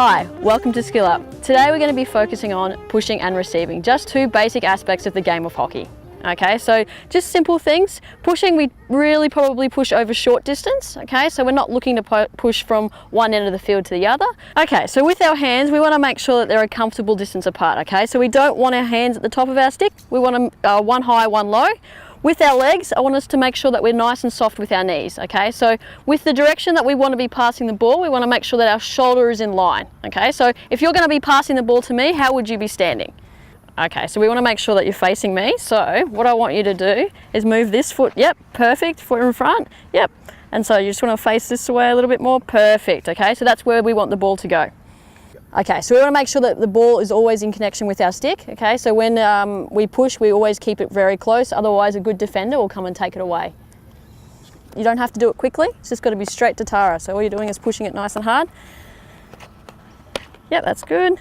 Hi, welcome to Skill Up. Today we're going to be focusing on pushing and receiving, just two basic aspects of the game of hockey. Okay, so just simple things. Pushing, we really probably push over short distance, okay? So we're not looking to push from one end of the field to the other. Okay, so with our hands, we want to make sure that they're a comfortable distance apart, okay? So we don't want our hands at the top of our stick. We want them one high, one low. With our legs, I want us to make sure that we're nice and soft with our knees, okay? So with the direction that we want to be passing the ball, we want to make sure that our shoulder is in line, okay? So if you're going to be passing the ball to me, how would you be standing? Okay, so we want to make sure that you're facing me. So what I want you to do is move this foot, yep, perfect, foot in front, yep. And so you just want to face this away a little bit more, perfect, okay? So that's where we want the ball to go. Okay, so we want to make sure that the ball is always in connection with our stick, okay? So when we push, we always keep it very close, otherwise a good defender will come and take it away. You don't have to do it quickly, it's just got to be straight to Tara. So all you're doing is pushing it nice and hard. Yep, that's good.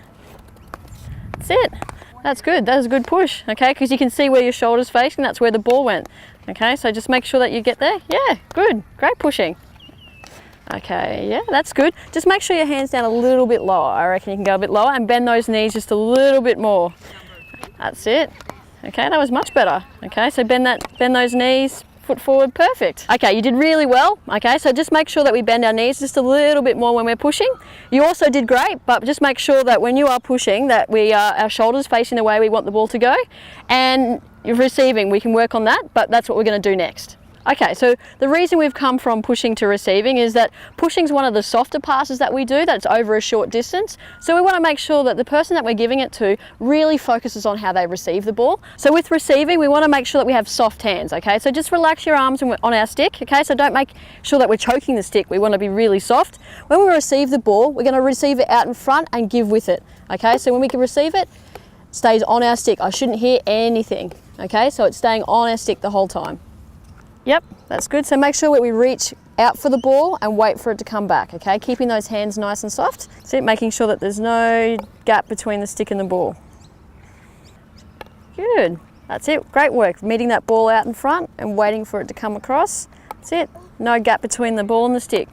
That's it. That's good, that was a good push, okay? Because you can see where your shoulder's facing, that's where the ball went. Okay, so just make sure that you get there. Yeah, good, great pushing. Okay, yeah, that's good. Just make sure your hand's down a little bit lower. I reckon you can go a bit lower and bend those knees just a little bit more. That's it. Okay, that was much better. Okay, so bend those knees, foot forward, perfect. Okay, you did really well. Okay, so just make sure that we bend our knees just a little bit more when we're pushing. You also did great, but just make sure that when you are pushing that our shoulders facing the way we want the ball to go, and you're receiving, we can work on that, but that's what we're going to do next. Okay, so the reason we've come from pushing to receiving is that pushing is one of the softer passes that we do, that's over a short distance. So we want to make sure that the person that we're giving it to really focuses on how they receive the ball. So with receiving, we want to make sure that we have soft hands, okay? So just relax your arms on our stick, okay? So don't make sure that we're choking the stick. We want to be really soft. When we receive the ball, we're going to receive it out in front and give with it, okay? So when we can receive it, it stays on our stick. I shouldn't hear anything, okay? So it's staying on our stick the whole time. Yep, that's good. So make sure that we reach out for the ball and wait for it to come back, okay? Keeping those hands nice and soft. That's it, making sure that there's no gap between the stick and the ball. Good, that's it, great work. Meeting that ball out in front and waiting for it to come across. That's it, no gap between the ball and the stick.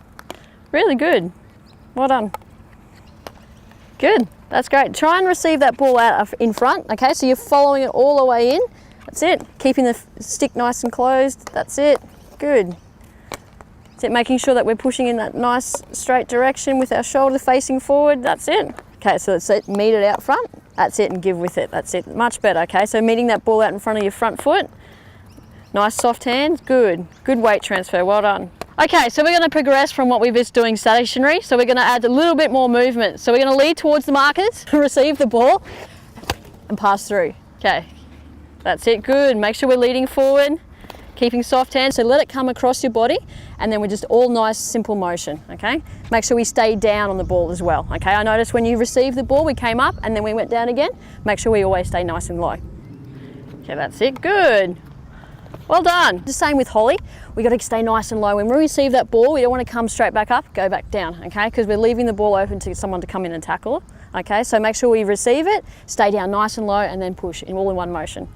Really good, well done. Good, that's great. Try and receive that ball out in front, okay? So you're following it all the way in. That's it, keeping the stick nice and closed, that's it, good. That's it, making sure that we're pushing in that nice straight direction with our shoulder facing forward, that's it. Okay, so that's it, meet it out front, that's it, and give with it, that's it, much better, okay? So meeting that ball out in front of your front foot, nice soft hands, good weight transfer, well done. Okay, so we're going to progress from what we were just doing stationary, so we're going to add a little bit more movement. So we're going to lead towards the markers, receive the ball, and pass through, okay. That's it, good. Make sure we're leading forward, keeping soft hands. So let it come across your body and then we're just all nice, simple motion, okay? Make sure we stay down on the ball as well, okay? I noticed when you received the ball, we came up and then we went down again. Make sure we always stay nice and low. Okay, that's it, good. Well done. The same with Holly. We got to stay nice and low. When we receive that ball, we don't want to come straight back up, go back down, okay? Because we're leaving the ball open to someone to come in and tackle, okay? So make sure we receive it, stay down nice and low and then push all in one motion.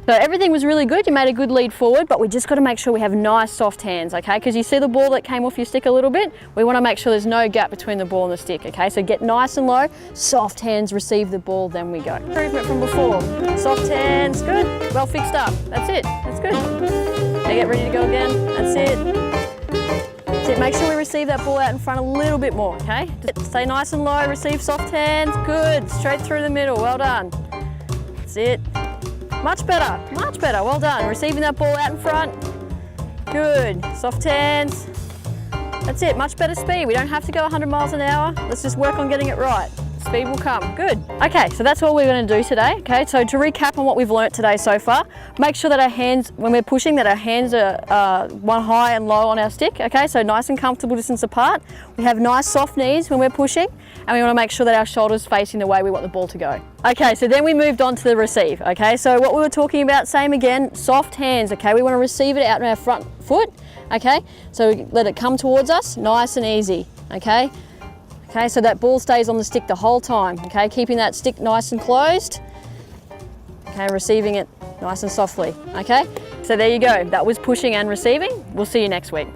So everything was really good, you made a good lead forward, but we just got to make sure we have nice soft hands, okay? Because you see the ball that came off your stick a little bit? We want to make sure there's no gap between the ball and the stick, okay? So get nice and low, soft hands, receive the ball, then we go. Improvement from before. Soft hands, good, well fixed up. That's it, that's good. Now get ready to go again, that's it. That's it, make sure we receive that ball out in front a little bit more, okay? Just stay nice and low, receive soft hands, good. Straight through the middle, well done. That's it. Much better, well done. Receiving that ball out in front. Good, soft hands. That's it, much better speed. We don't have to go 100 miles an hour. Let's just work on getting it right. Speed will come, good. Okay, so that's all we're gonna do today, okay? So to recap on what we've learnt today so far, make sure that our hands, when we're pushing, that our hands are one high and low on our stick, okay? So nice and comfortable distance apart. We have nice soft knees when we're pushing, and we wanna make sure that our shoulder's facing the way we want the ball to go. Okay, so then we moved on to the receive, okay? So what we were talking about, same again, soft hands, okay? We wanna receive it out in our front foot, okay? So let it come towards us, nice and easy, okay? Okay, so that ball stays on the stick the whole time, okay? Keeping that stick nice and closed, okay, receiving it nice and softly, okay? So there you go, that was pushing and receiving. We'll see you next week.